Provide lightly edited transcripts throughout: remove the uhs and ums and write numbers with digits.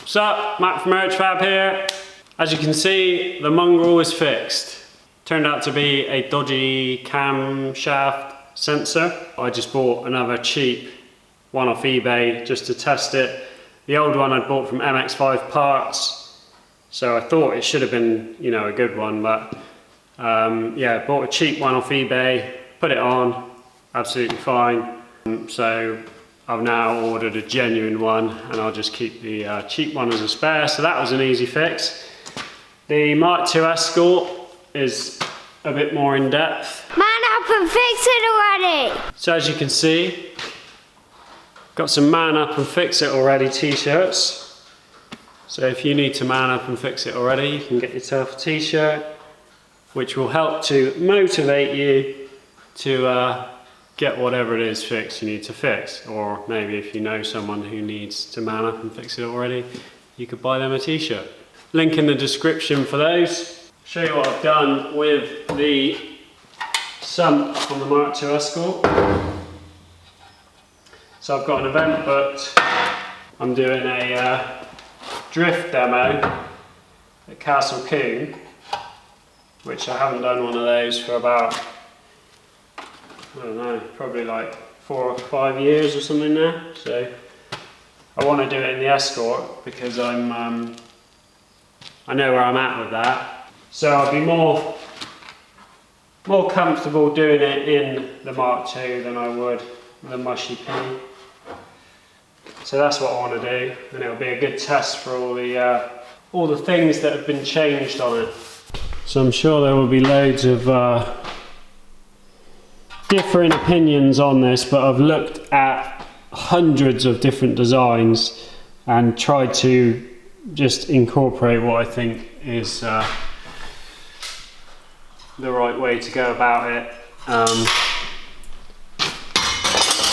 What's up? Matt from Urchfab here. As you can see, the Mongrel is fixed. Turned out to be a dodgy camshaft sensor. I just bought another cheap one off eBay just to test it. The old one I bought from MX5 Parts, so I thought it should have been, you know, a good one, but yeah, bought a cheap one off eBay, put it on, absolutely fine. So I've now ordered a genuine one, and I'll just keep the cheap one as a spare, so that was an easy fix. The Mark II Escort is a bit more in depth. Man up and fix it already! So as you can see, got some man up and fix it already t-shirts. So if you need to man up and fix it already, you can get yourself a t-shirt, which will help to motivate you to get whatever it is fixed you need to fix. Or maybe if you know someone who needs to man up and fix it already, you could buy them a t-shirt. Link in the description for those. Show you what I've done with the Sump on the Mark II Escort. So I've got an event booked. I'm doing a drift demo at Castle Coombe, which I haven't done one of those for about, I don't know, probably like 4 or 5 years or something now. So I want to do it in the Escort because I know where I'm at with that. So I'd be more comfortable doing it in the Mark II than I would the Mushy P. So that's what I want to do, and it'll be a good test for all the things that have been changed on it. So I'm sure there will be loads of different opinions on this, but I've looked at hundreds of different designs and tried to just incorporate what I think is the right way to go about it.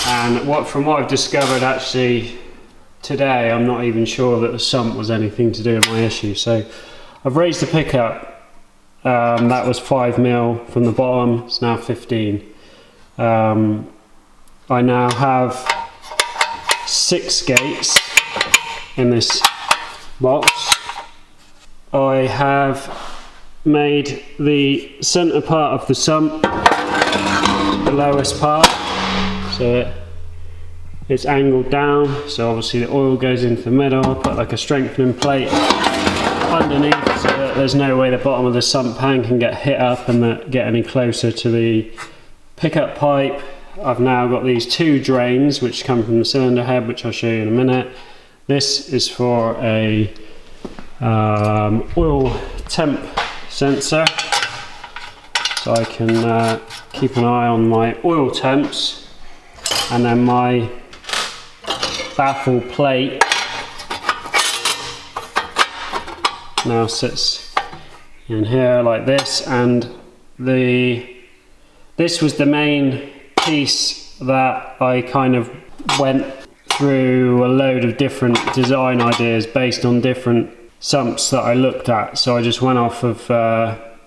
And from what I've discovered actually today, I'm not even sure that the Sump was anything to do with my issue. So I've raised the pickup, that was 5mm from the bottom, it's now 15. I now have 6 gates in this box. I have made the centre part of the Sump the lowest part, so it's angled down, so obviously the oil goes into the middle. I put like a strengthening plate underneath so that there's no way the bottom of the Sump pan can get hit up and get any closer to the pickup pipe. I've now got these 2 drains which come from the cylinder head, which I'll show you in a minute. This is for a oil temp sensor, so I can keep an eye on my oil temps, and then my baffle plate now sits in here like this, and this was the main piece that I kind of went through a load of different design ideas based on different Sumps that I looked at. So I just went off of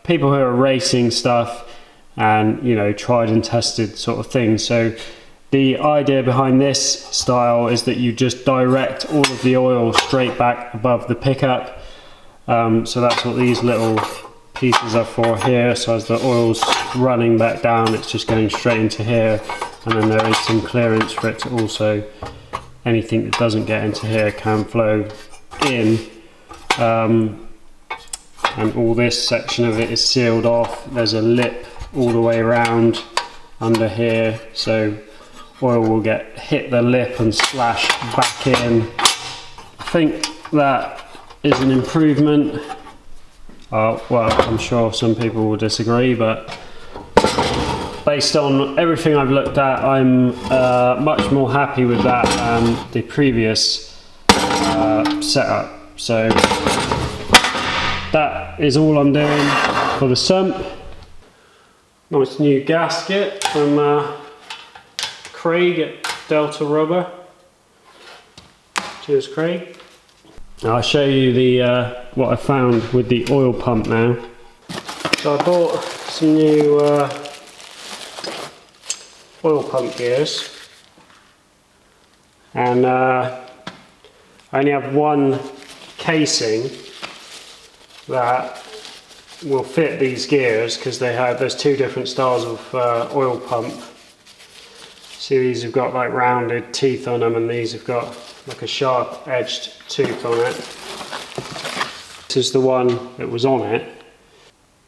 people who are racing stuff and, you know, tried and tested sort of things. So the idea behind this style is that you just direct all of the oil straight back above the pickup. So that's what these little pieces are for here. So as the oil's running back down, it's just going straight into here, and then there is some clearance for it to also, anything that doesn't get into here can flow in. And all this section of it is sealed off. There's a lip all the way around under here, so oil will hit the lip and splash back in. I think that is an improvement. Well, I'm sure some people will disagree, but based on everything I've looked at, I'm much more happy with that than the previous setup. So that is all I'm doing for the Sump. Nice new gasket from Craig at Delta Rubber. Cheers, Craig. I'll show you the what I found with the oil pump now. So I bought some new oil pump gears, and I only have one casing that will fit these gears, because there's two different styles of oil pump. See, these have got like rounded teeth on them, and these have got like a sharp edged tooth on it. This is the one that was on it.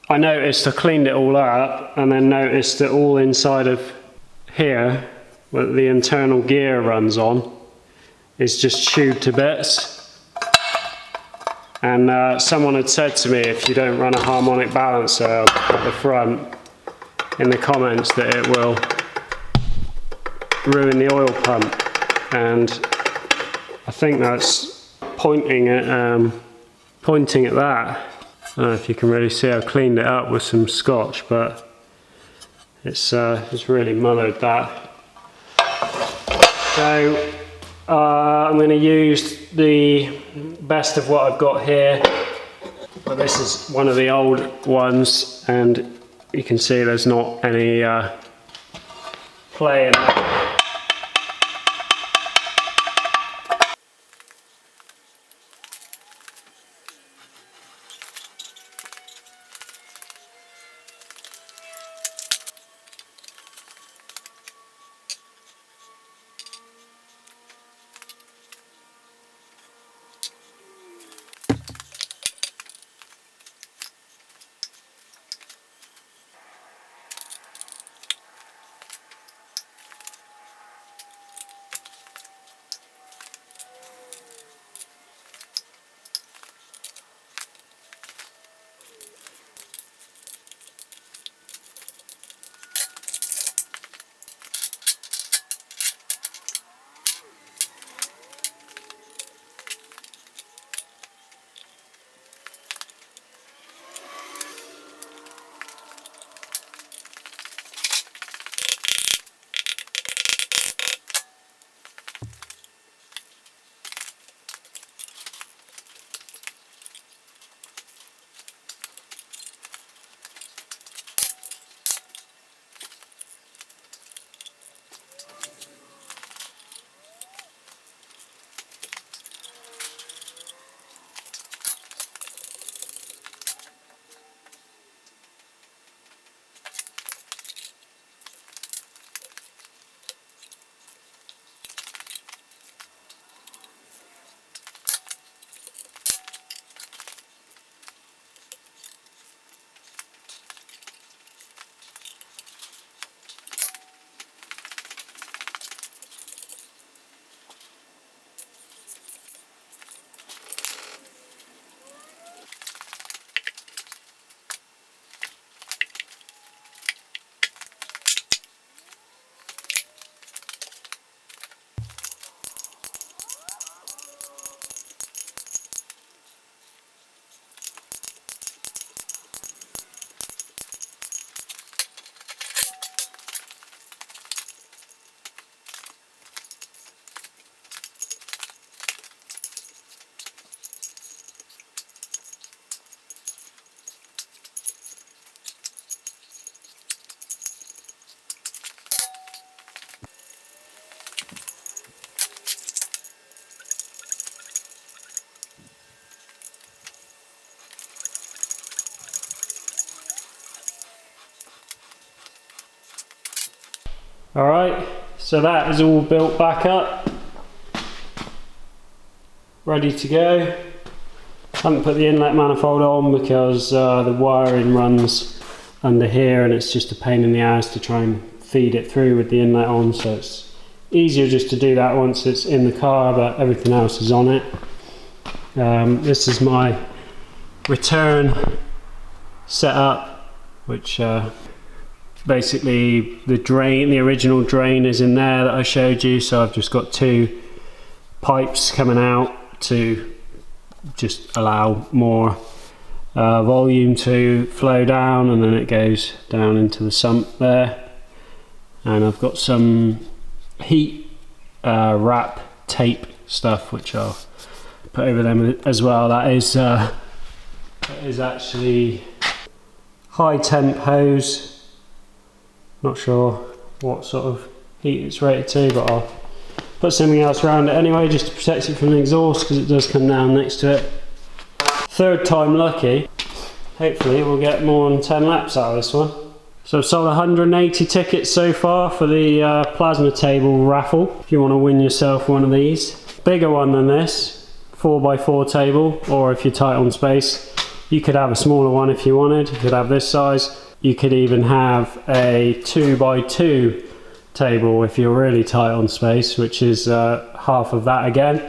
I noticed, I cleaned it all up, and then noticed that all inside of here, where the internal gear runs on, is just chewed to bits. And someone had said to me, if you don't run a harmonic balancer at the front, in the comments, that it will ruin the oil pump. And I think that's pointing at that. I don't know if you can really see, I've cleaned it up with some scotch, but it's really mullered that. So I'm going to use the best of what I've got here, but this is one of the old ones, and you can see there's not any play in that. Alright, so that is all built back up, ready to go. I haven't put the inlet manifold on because the wiring runs under here, and it's just a pain in the ass to try and feed it through with the inlet on, so it's easier just to do that once it's in the car, but everything else is on it. This is my return setup, which basically the original drain is in there that I showed you, so I've just got two pipes coming out to just allow more volume to flow down, and then it goes down into the sump there. And I've got some heat wrap tape stuff which I'll put over them as well. That is actually high temp hose. Not sure what sort of heat it's rated to, but I'll put something else around it anyway just to protect it from the exhaust, because it does come down next to it. third time lucky. Hopefully we'll get more than 10 laps out of this one. So I've sold 180 tickets so far for the plasma table raffle. If you want to win yourself one of these. Bigger one than this, 4x4 table, or if you're tight on space, you could have a smaller one if you wanted. You could have this size. You could even have a 2x2 table if you're really tight on space, which is half of that again.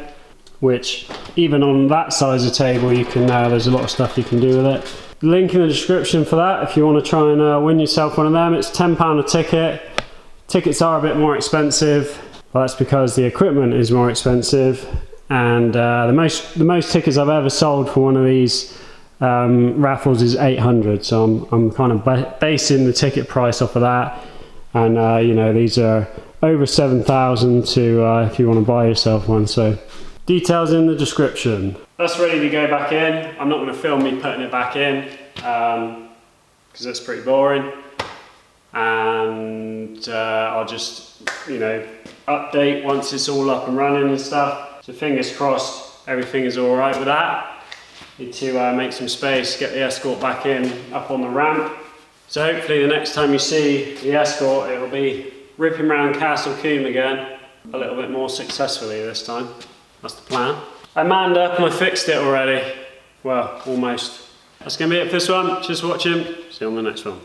Which even on that size of table, you can there's a lot of stuff you can do with it. Link in the description for that if you want to try and win yourself one of them. It's £10 a ticket. Tickets are a bit more expensive. Well, that's because the equipment is more expensive, and the most tickets I've ever sold for one of these raffles is 800. So I'm kind of basing the ticket price off of that, and you know, these are over 7,000 to if you want to buy yourself one. So details in the description. That's ready to go back in. I'm not going to film me putting it back in because that's pretty boring, and I'll just, you know, update once it's all up and running and stuff. So fingers crossed everything is all right with that. Need to make some space, get the Escort back in up on the ramp. So hopefully the next time you see the Escort, it'll be ripping around Castle Combe again, a little bit more successfully this time. That's the plan. I manned up and I fixed it already. Well, almost. That's going to be it for this one. Just watching. See you on the next one.